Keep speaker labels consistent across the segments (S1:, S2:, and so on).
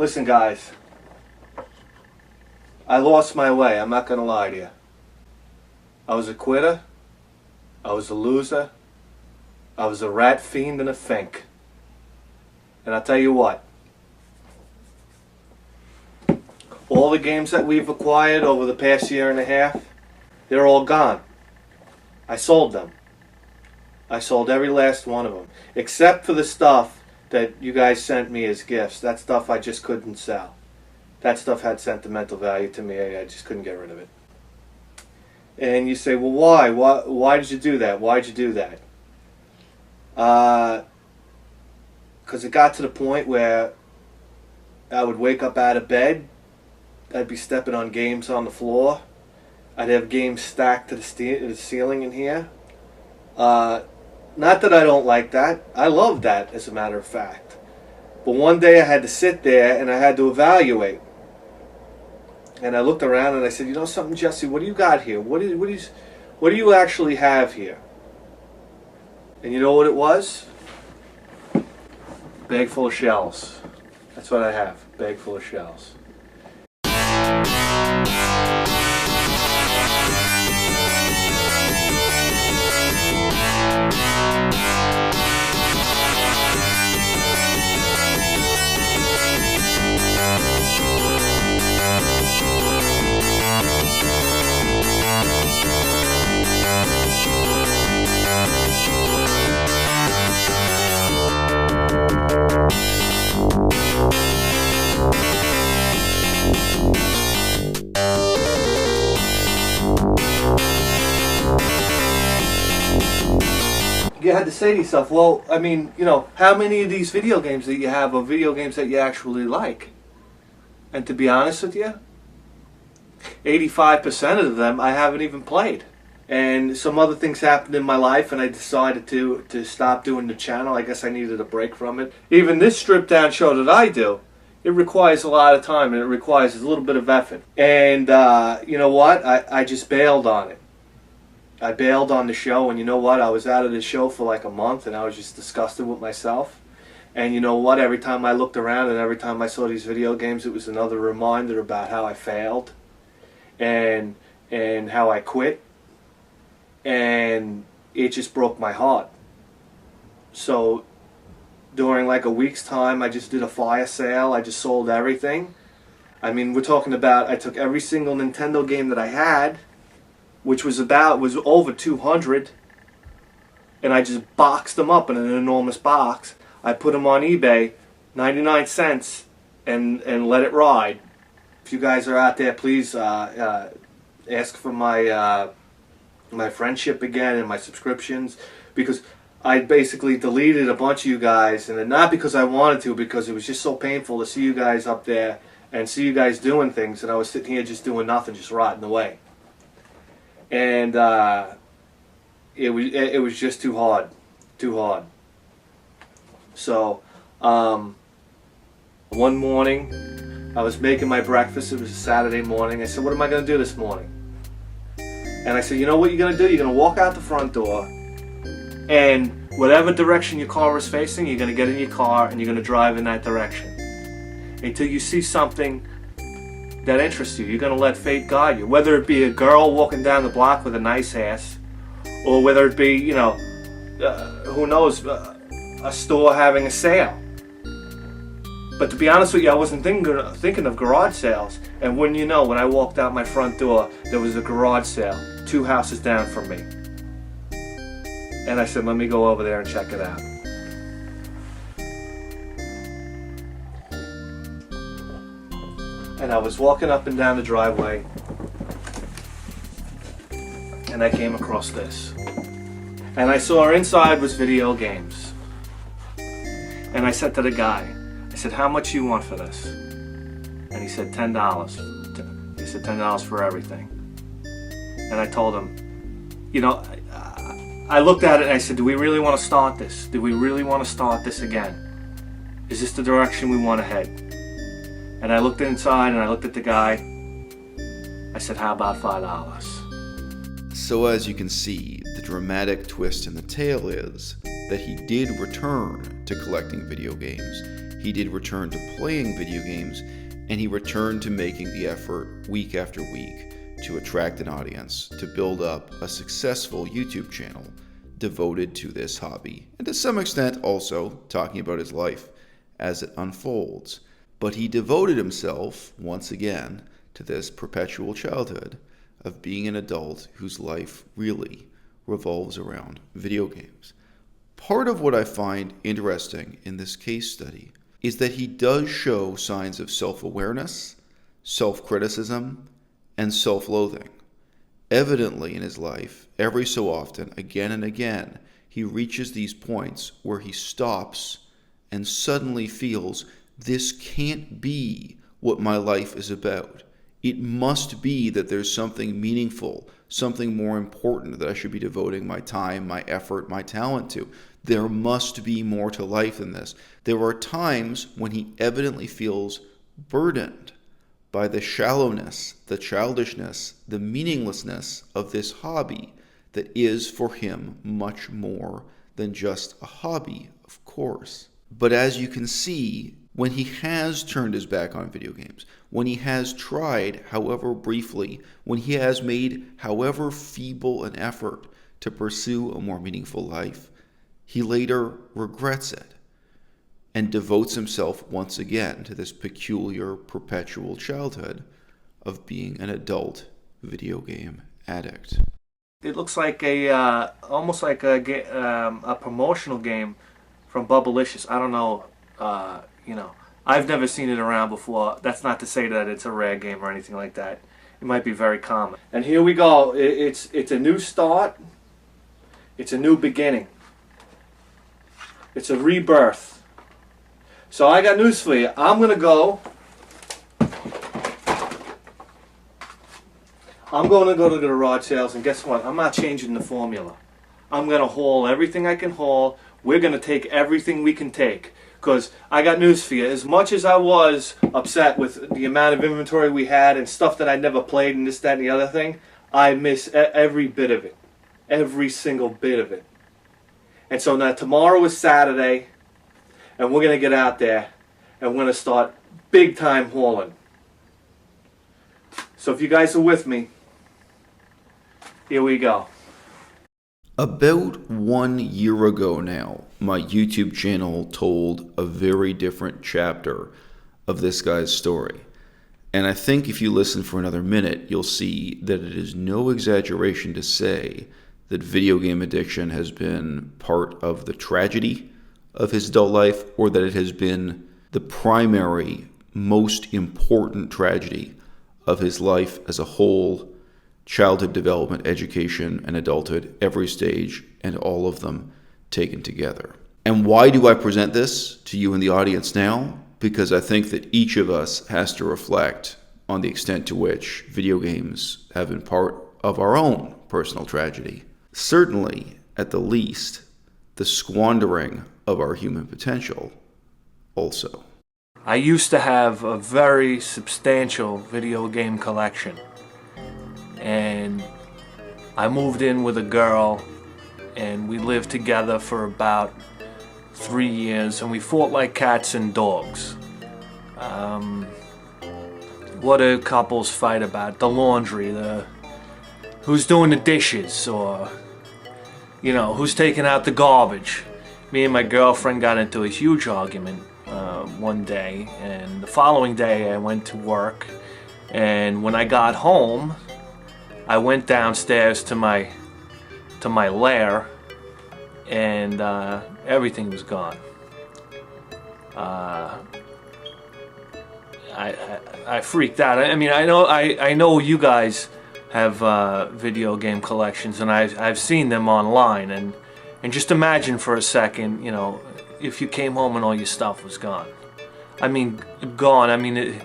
S1: Listen, guys. I lost my way. I'm not going to lie to you. I was a quitter. I was a loser. I was a rat fiend and a fink. And I'll tell you what. All the games that we've acquired over the past year and a half, they're all gone. I sold them. I sold every last one of them. Except for the stuff that you guys sent me as gifts. That stuff I just couldn't sell. That stuff had sentimental value to me. I just couldn't get rid of it. And you say, well, why? Why did you do that? Why did you do that? Because it got to the point where I would wake up out of bed. I'd be stepping on games on the floor. I'd have games stacked to the ceiling in here. Not that I don't like that. I love that, as a matter of fact. But one day I had to sit there and I had to evaluate. And I looked around and I said, you know something, Jesse, what do you got here? What do you actually have here? And you know what it was? A bag full of shells. That's what I have, a bag full of shells. You had to say to yourself, well, I mean, you know, how many of these video games that you have are video games that you actually like? And to be honest with you, 85% of them I haven't even played. And some other things happened in my life and I decided to stop doing the channel. I guess I needed a break from it. Even this stripped down show that I do, it requires a lot of time and it requires a little bit of effort. And you know what? I just bailed on it. I bailed on the show, and you know what? I was out of the show for like a month, and I was just disgusted with myself. And you know what? Every time I looked around and every time I saw these video games, it was another reminder about how I failed and how I quit. And it just broke my heart. So during like a week's time, I just did a fire sale. I just sold everything. I mean, we're talking about I took every single Nintendo game that I had, which was over 200, and I just boxed them up in an enormous box. I put them on eBay, 99 cents, and let it ride. If you guys are out there, please ask for my my friendship again and my subscriptions, because I basically deleted a bunch of you guys, and not because I wanted to, because it was just so painful to see you guys up there and see you guys doing things, and I was sitting here just doing nothing, just rotting away. And it was just too hard. So one morning I was making my breakfast. It was a Saturday morning. I said, what am I going to do this morning? And I said, you know what you're going to do? You're going to walk out the front door, and whatever direction your car is facing, you're going to get in your car and you're going to drive in that direction until you see something that interests you. You're going to let fate guide you. Whether it be a girl walking down the block with a nice ass, or whether it be, you know, who knows, a store having a sale. But to be honest with you, I wasn't thinking of garage sales. And wouldn't you know, when I walked out my front door, there was a garage sale 2 houses down from me. And I said, let me go over there and check it out. And I was walking up and down the driveway, and I came across this. And I saw inside was video games. And I said to the guy, I said, how much do you want for this? And he said, $10. He said, $10 for everything. And I told him, you know, I looked at it and I said, do we really want to start this? Do we really want to start this again? Is this the direction we want to head? And I looked inside and I looked at the guy. I said, how about $5?
S2: So as you can see, the dramatic twist in the tale is that he did return to collecting video games. he did return to playing video games, and he returned to making the effort week after week to attract an audience, to build up a successful YouTube channel devoted to this hobby, and to some extent also talking about his life as it unfolds. But he devoted himself, once again, to this perpetual childhood of being an adult whose life really revolves around video games. Part of what I find interesting in this case study is that he does show signs of self-awareness, self-criticism, and self-loathing. Evidently in his life, every so often, again and again, he reaches these points where he stops and suddenly feels, this can't be what my life is about. It must be that there's something meaningful, something more important that I should be devoting my time, my effort, my talent to. There must be more to life than this. There are times when he evidently feels burdened by the shallowness, the childishness, the meaninglessness of this hobby that is for him much more than just a hobby, of course. But as you can see, when he has turned his back on video games, when he has tried, however briefly, when he has made however feeble an effort to pursue a more meaningful life, he later regrets it and devotes himself once again to this peculiar, perpetual childhood of being an adult video game addict.
S1: It looks like almost like a promotional game from Bubblicious. I don't know, I've never seen it around before. That's not to say that it's a rare game or anything like that. It might be very common. And here we go. It's a new start. It's a new beginning. It's a rebirth. So I got news for you. I'm going to go to the garage sales, and guess what? I'm not changing the formula. I'm going to haul everything I can haul. We're going to take everything we can take. Because I got news for you. As much as I was upset with the amount of inventory we had and stuff that I never played and this, that, and the other thing, I miss every bit of it. Every single bit of it. And so now tomorrow is Saturday, and we're going to get out there, and we're going to start big time hauling. So if you guys are with me, here we go.
S2: About 1 year ago now, my YouTube channel told a very different chapter of this guy's story. And I think if you listen for another minute, you'll see that it is no exaggeration to say that video game addiction has been part of the tragedy of his adult life, or that it has been the primary, most important tragedy of his life as a whole. Childhood development, education, and adulthood, every stage, and all of them taken together. And why do I present this to you in the audience now? Because I think that each of us has to reflect on the extent to which video games have been part of our own personal tragedy. Certainly, at the least, the squandering of our human potential also.
S1: I used to have a very substantial video game collection. And I moved in with a girl, and we lived together for about 3 years, and we fought like cats and dogs. What do couples fight about? The laundry, who's doing the dishes, or who's taking out the garbage. Me and my girlfriend got into a huge argument one day, and the following day I went to work, and when I got home, I went downstairs to my lair, and everything was gone. I freaked out. I mean, I know you guys have video game collections, and I've seen them online, and just imagine for a second, if you came home and all your stuff was gone. I mean, gone. I mean,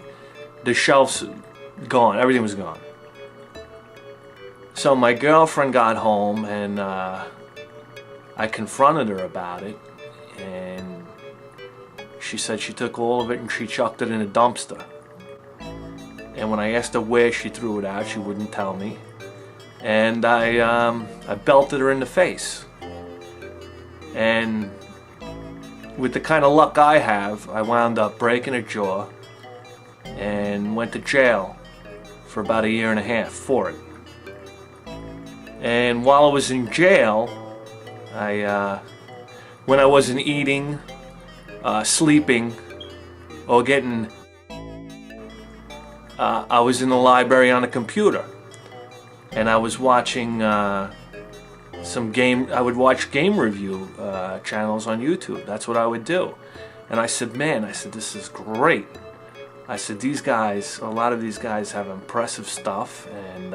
S1: the shelves gone. Everything was gone. So my girlfriend got home, and I confronted her about it, and she said she took all of it and she chucked it in a dumpster. And when I asked her where she threw it out, she wouldn't tell me. And I belted her in the face. And with the kind of luck I have, I wound up breaking a jaw and went to jail for about 1.5 years for it. And while I was in jail, when I wasn't eating, sleeping, or getting, I was in the library on a computer, and I was watching I would watch game review channels on YouTube. That's what I would do. And I said, this is great. I said, a lot of these guys have impressive stuff, and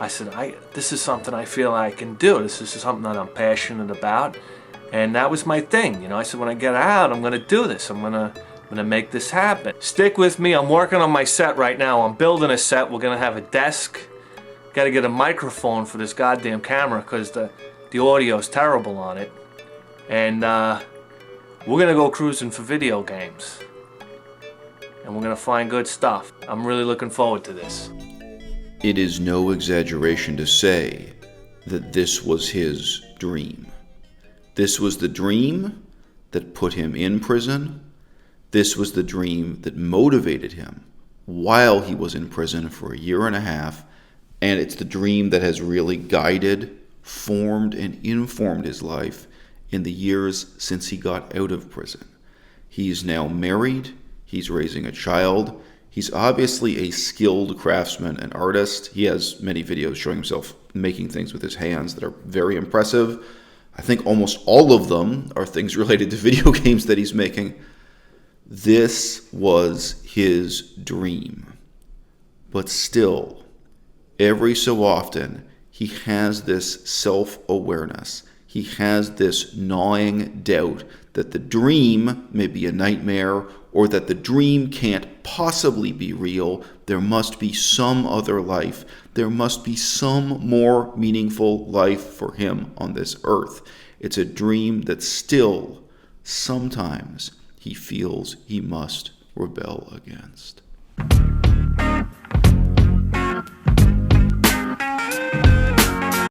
S1: I said, this is something I feel I can do. This is something that I'm passionate about. And that was my thing. I said, when I get out, I'm going to do this. I'm going to make this happen. Stick with me. I'm working on my set right now. I'm building a set. We're going to have a desk. Got to get a microphone for this goddamn camera because the audio is terrible on it. And we're going to go cruising for video games. And we're going to find good stuff. I'm really looking forward to this.
S2: It is no exaggeration to say that this was his dream. This was the dream that put him in prison. This was the dream that motivated him while he was in prison for 1.5 years. And it's the dream that has really guided, formed, and informed his life in the years since he got out of prison. He's now married. He's raising a child. He's obviously a skilled craftsman and artist. He has many videos showing himself making things with his hands that are very impressive. I think almost all of them are things related to video games that he's making. This was his dream. But still, every so often, he has this self-awareness. He has this gnawing doubt that the dream may be a nightmare, or that the dream can't possibly be real. There must be some other life. There must be some more meaningful life for him on this earth. It's a dream that still, sometimes, he feels he must rebel against.